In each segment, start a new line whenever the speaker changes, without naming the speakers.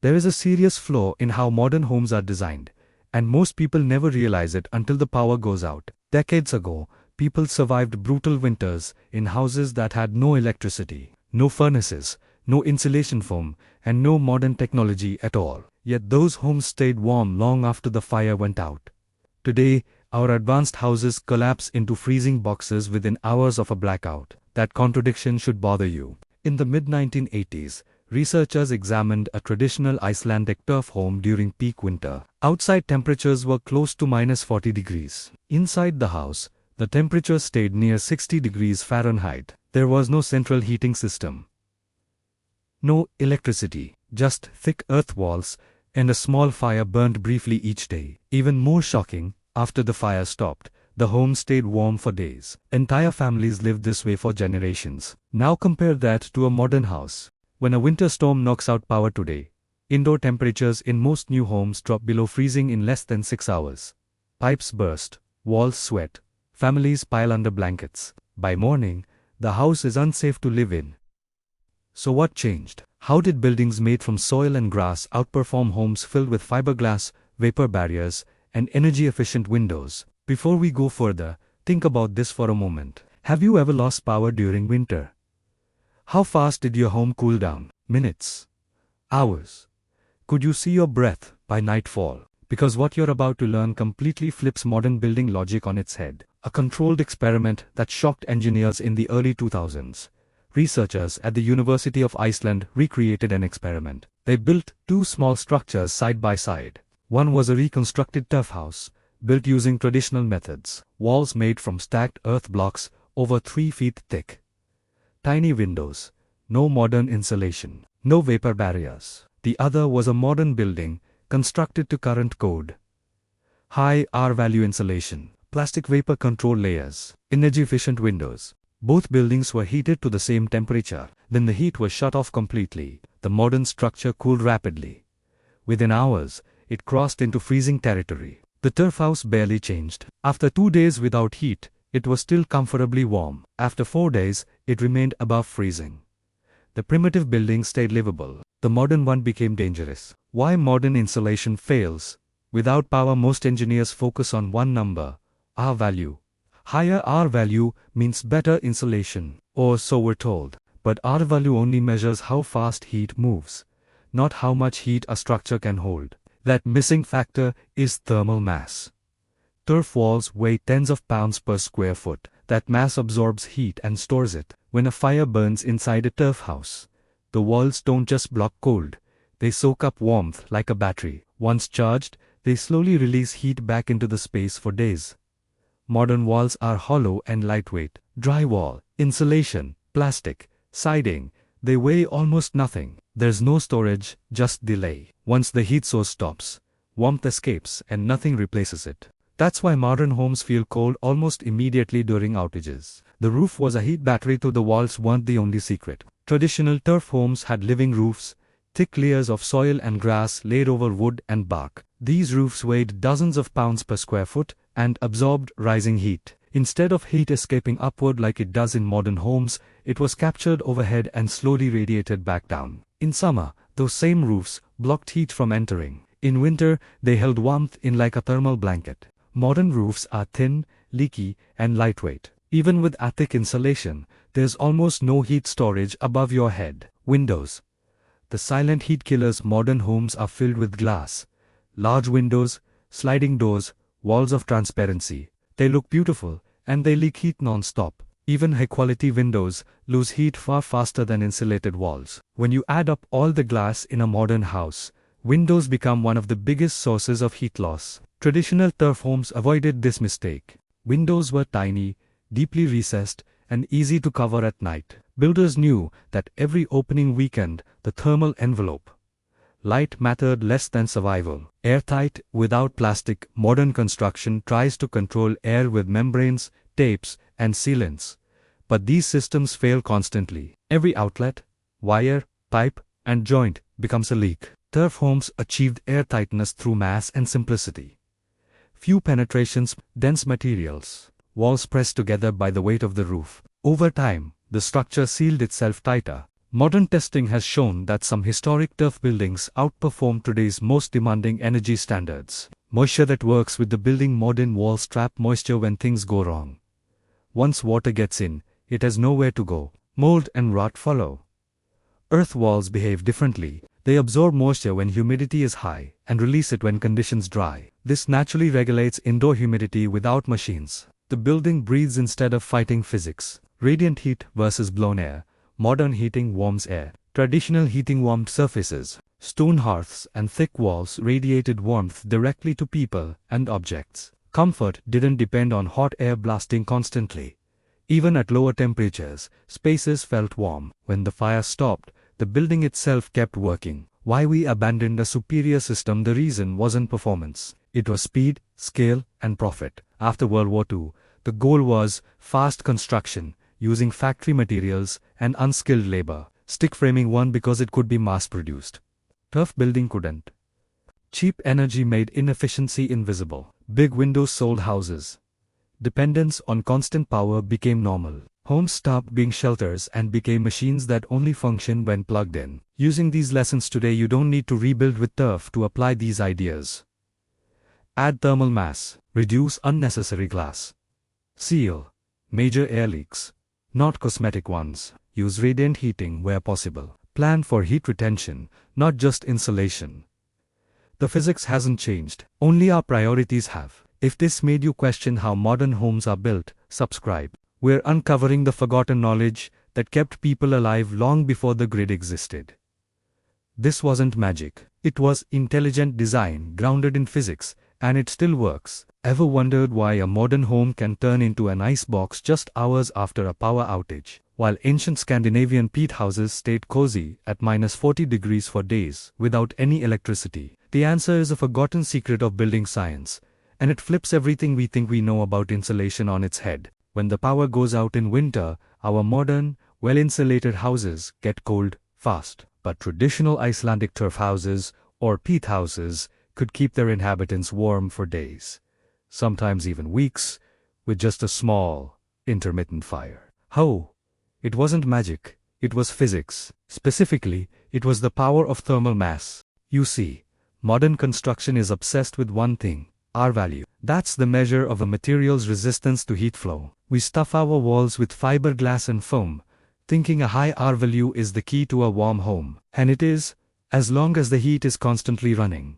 There is a serious flaw in how modern homes are designed, and most people never realize it until the power goes out. Decades ago, people survived brutal winters in houses that had no electricity, no furnaces, no insulation foam, and no modern technology at all. Yet those homes stayed warm long after the fire went out. Today, our advanced houses collapse into freezing boxes within hours of a blackout. That contradiction should bother you. In the mid-1980s, researchers examined a traditional Icelandic turf home during peak winter. Outside temperatures were close to -40 degrees. Inside the house, the temperature stayed near 60 degrees Fahrenheit. There was no central heating system. No electricity, just thick earth walls, and a small fire burned briefly each day. Even more shocking, after the fire stopped, the home stayed warm for days. Entire families lived this way for generations. Now compare that to a modern house. When a winter storm knocks out power today, indoor temperatures in most new homes drop below freezing in less than 6 hours. Pipes burst, walls sweat, families pile under blankets. By morning, the house is unsafe to live in. So what changed? How did buildings made from soil and grass outperform homes filled with fiberglass, vapor barriers, and energy-efficient windows? Before we go further, think about this for a moment. Have you ever lost power during winter? How fast did your home cool down? Minutes? Hours? Could you see your breath by nightfall? Because what you're about to learn completely flips modern building logic on its head. A controlled experiment that shocked engineers in the early 2000s. Researchers at the University of Iceland recreated an experiment. They built two small structures side by side. One was a reconstructed turf house, built using traditional methods. Walls made from stacked earth blocks over 3 feet thick. Tiny windows, no modern insulation, no vapor barriers. The other was a modern building, constructed to current code. High R-value insulation, plastic vapor control layers, energy-efficient windows. Both buildings were heated to the same temperature. Then the heat was shut off completely. The modern structure cooled rapidly. Within hours, it crossed into freezing territory. The turf house barely changed. After 2 days without heat, it was still comfortably warm. After 4 days, it remained above freezing. The primitive building stayed livable. The modern one became dangerous. Why modern insulation fails? Without power, most engineers focus on one number, R value. Higher R value means better insulation, or so we're told. But R value only measures how fast heat moves, not how much heat a structure can hold. That missing factor is thermal mass. Turf walls weigh tens of pounds per square foot. That mass absorbs heat and stores it. When a fire burns inside a turf house, the walls don't just block cold, they soak up warmth like a battery. Once charged, they slowly release heat back into the space for days. Modern walls are hollow and lightweight. Drywall, insulation, plastic, siding, they weigh almost nothing. There's no storage, just delay. Once the heat source stops, warmth escapes and nothing replaces it. That's why modern homes feel cold almost immediately during outages. The roof was a heat battery, though the walls weren't the only secret. Traditional turf homes had living roofs, thick layers of soil and grass laid over wood and bark. These roofs weighed dozens of pounds per square foot and absorbed rising heat. Instead of heat escaping upward like it does in modern homes, it was captured overhead and slowly radiated back down. In summer, those same roofs blocked heat from entering. In winter, they held warmth in like a thermal blanket. Modern roofs are thin, leaky, and lightweight. Even with attic insulation, there's almost no heat storage above your head. Windows. The silent heat killers. Modern homes are filled with glass. Large windows, sliding doors, walls of transparency. They look beautiful, and they leak heat non-stop. Even high-quality windows lose heat far faster than insulated walls. When you add up all the glass in a modern house, windows become one of the biggest sources of heat loss. Traditional turf homes avoided this mistake. Windows were tiny, deeply recessed, and easy to cover at night. Builders knew that every opening weakened the thermal envelope. Light mattered less than survival. Airtight, without plastic. Modern construction tries to control air with membranes, tapes, and sealants. But these systems fail constantly. Every outlet, wire, pipe, and joint becomes a leak. Turf homes achieved airtightness through mass and simplicity. Few penetrations, dense materials. Walls pressed together by the weight of the roof. Over time, the structure sealed itself tighter. Modern testing has shown that some historic turf buildings outperform today's most demanding energy standards. Moisture that works with the building. Modern walls trap moisture when things go wrong. Once water gets in, it has nowhere to go. Mold and rot follow. Earth walls behave differently. They absorb moisture when humidity is high and release it when conditions dry. This naturally regulates indoor humidity without machines. The building breathes instead of fighting physics. Radiant heat versus blown air. Modern heating warms air. Traditional heating warmed surfaces. Stone hearths and thick walls radiated warmth directly to people and objects. Comfort didn't depend on hot air blasting constantly. Even at lower temperatures, spaces felt warm. When the fire stopped, the building itself kept working. Why we abandoned a superior system? The reason wasn't performance. It was speed, scale, and profit. After World War II, the goal was fast construction, using factory materials and unskilled labor. Stick framing won because it could be mass-produced. Turf building couldn't. Cheap energy made inefficiency invisible. Big windows sold houses. Dependence on constant power became normal. Homes stopped being shelters and became machines that only function when plugged in. Using these lessons today, you don't need to rebuild with turf to apply these ideas. Add thermal mass. Reduce unnecessary glass. Seal major air leaks, not cosmetic ones. Use radiant heating where possible. Plan for heat retention, not just insulation. The physics hasn't changed, only our priorities have. If this made you question how modern homes are built, subscribe. We're uncovering the forgotten knowledge that kept people alive long before the grid existed. This wasn't magic. It was intelligent design grounded in physics, and it still works. Ever wondered why a modern home can turn into an ice box just hours after a power outage, while ancient Scandinavian peat houses stayed cozy at -40 degrees for days without any electricity? The answer is a forgotten secret of building science, and it flips everything we think we know about insulation on its head. When the power goes out in winter, our modern, well-insulated houses get cold fast. But traditional Icelandic turf houses or peat houses could keep their inhabitants warm for days, sometimes even weeks, with just a small, intermittent fire. How? It wasn't magic, it was physics. Specifically, it was the power of thermal mass. You see, modern construction is obsessed with one thing: R value. That's the measure of a material's resistance to heat flow. We stuff our walls with fiberglass and foam, thinking a high R value is the key to a warm home. And it is, as long as the heat is constantly running.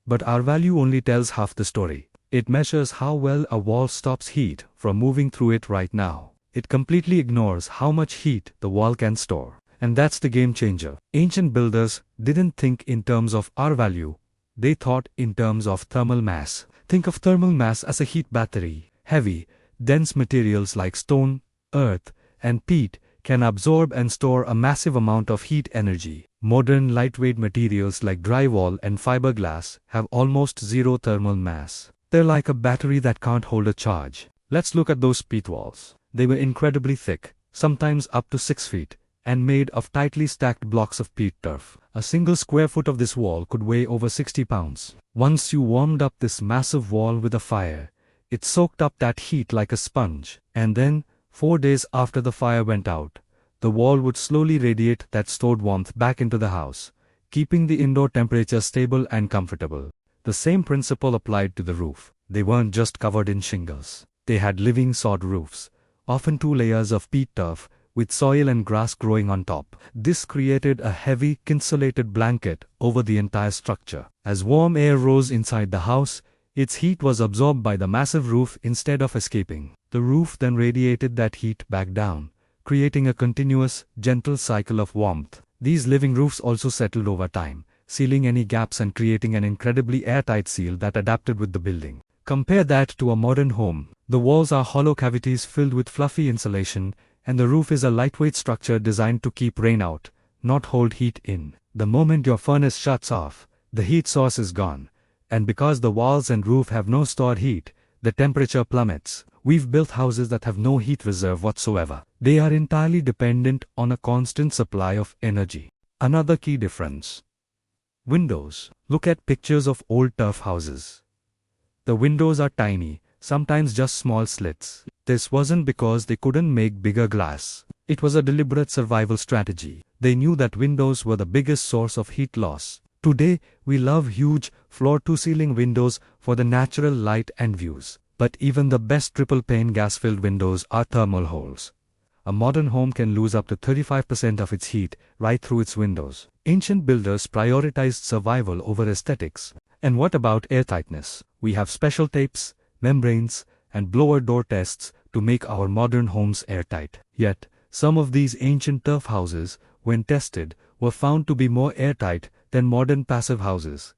But R value only tells half the story. It measures how well a wall stops heat from moving through it right now. It completely ignores how much heat the wall can store. And that's the game changer. Ancient builders didn't think in terms of R value. They thought in terms of thermal mass. Think of thermal mass as a heat battery. Heavy, dense materials like stone, earth, and peat can absorb and store a massive amount of heat energy. Modern lightweight materials like drywall and fiberglass have almost zero thermal mass. They're like a battery that can't hold a charge. Let's look at those peat walls. They were incredibly thick, sometimes up to 6 feet, and made of tightly stacked blocks of peat turf. A single square foot of this wall could weigh over 60 pounds. Once you warmed up this massive wall with a fire, it soaked up that heat like a sponge, and then, 4 days after the fire went out, the wall would slowly radiate that stored warmth back into the house, keeping the indoor temperature stable and comfortable. The same principle applied to the roof. They weren't just covered in shingles. They had living sod roofs, often 2 layers of peat turf, with soil and grass growing on top. This created a heavy, insulated blanket over the entire structure. As warm air rose inside the house, its heat was absorbed by the massive roof instead of escaping. The roof then radiated that heat back down, creating a continuous, gentle cycle of warmth. These living roofs also settled over time, sealing any gaps and creating an incredibly airtight seal that adapted with the building. Compare that to a modern home. The walls are hollow cavities filled with fluffy insulation, and the roof is a lightweight structure designed to keep rain out, not hold heat in. The moment your furnace shuts off, the heat source is gone, and because the walls and roof have no stored heat, the temperature plummets. We've built houses that have no heat reserve whatsoever. They are entirely dependent on a constant supply of energy. Another key difference: windows. Look at pictures of old turf houses. The windows are tiny, sometimes just small slits. This wasn't because they couldn't make bigger glass. It was a deliberate survival strategy. They knew that windows were the biggest source of heat loss. Today, we love huge, floor-to-ceiling windows for the natural light and views. But even the best triple-pane gas-filled windows are thermal holes. A modern home can lose up to 35% of its heat right through its windows. Ancient builders prioritized survival over aesthetics. And what about airtightness? We have special tapes, membranes, and blower door tests to make our modern homes airtight. Yet, some of these ancient turf houses, when tested, were found to be more airtight than modern passive houses.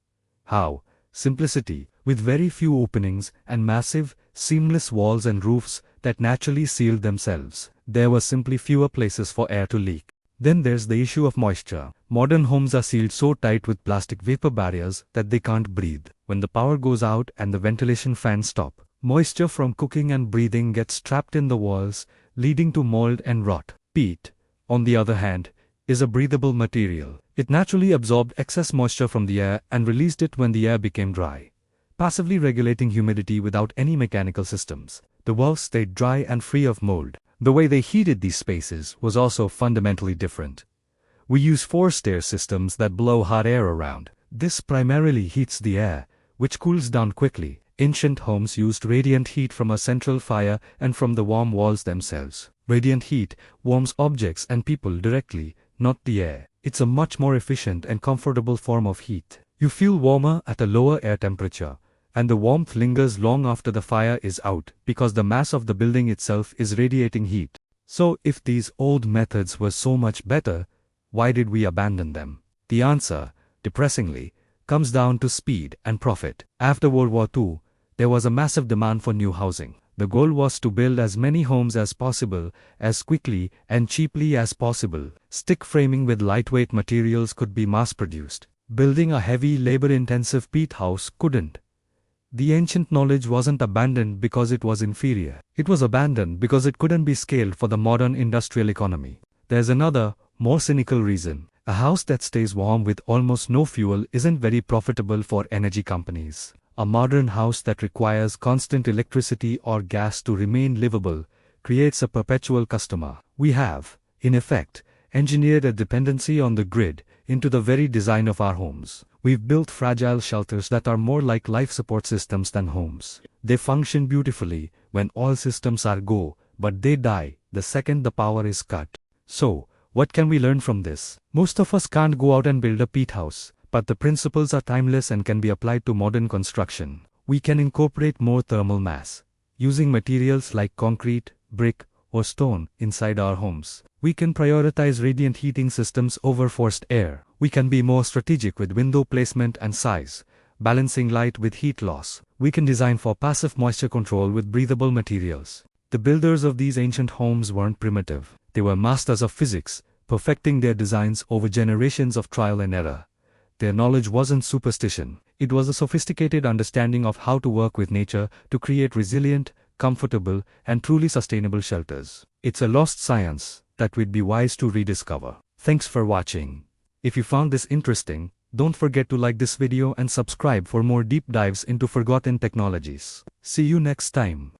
How? Simplicity, with very few openings and massive, seamless walls and roofs that naturally sealed themselves. There were simply fewer places for air to leak. Then there's the issue of moisture. Modern homes are sealed so tight with plastic vapor barriers that they can't breathe. When the power goes out and the ventilation fans stop, moisture from cooking and breathing gets trapped in the walls, leading to mold and rot. Peat, on the other hand, is a breathable material. It naturally absorbed excess moisture from the air and released it when the air became dry, passively regulating humidity without any mechanical systems. The walls stayed dry and free of mold. The way they heated these spaces was also fundamentally different. We use forced air systems that blow hot air around. This primarily heats the air, which cools down quickly. Ancient homes used radiant heat from a central fire and from the warm walls themselves. Radiant heat warms objects and people directly, not the air. It's a much more efficient and comfortable form of heat. You feel warmer at a lower air temperature, and the warmth lingers long after the fire is out because the mass of the building itself is radiating heat. So, if these old methods were so much better, why did we abandon them? The answer, depressingly, comes down to speed and profit. After World War II, there was a massive demand for new housing. The goal was to build as many homes as possible, as quickly and cheaply as possible. Stick framing with lightweight materials could be mass-produced. Building a heavy, labor-intensive peat house couldn't. The ancient knowledge wasn't abandoned because it was inferior. It was abandoned because it couldn't be scaled for the modern industrial economy. There's another, more cynical reason. A house that stays warm with almost no fuel isn't very profitable for energy companies. A modern house that requires constant electricity or gas to remain livable creates a perpetual customer. We have, in effect, engineered a dependency on the grid into the very design of our homes. We've built fragile shelters that are more like life support systems than homes. They function beautifully when all systems are go, but they die the second the power is cut. So, what can we learn from this? Most of us can't go out and build a peat house, but the principles are timeless and can be applied to modern construction. We can incorporate more thermal mass, using materials like concrete, brick, or stone inside our homes. We can prioritize radiant heating systems over forced air. We can be more strategic with window placement and size, balancing light with heat loss. We can design for passive moisture control with breathable materials. The builders of these ancient homes weren't primitive. They were masters of physics, perfecting their designs over generations of trial and error. Their knowledge wasn't superstition. It was a sophisticated understanding of how to work with nature to create resilient, comfortable, and truly sustainable shelters. It's a lost science that we'd be wise to rediscover. Thanks for watching. If you found this interesting, don't forget to like this video and subscribe for more deep dives into forgotten technologies. See you next time.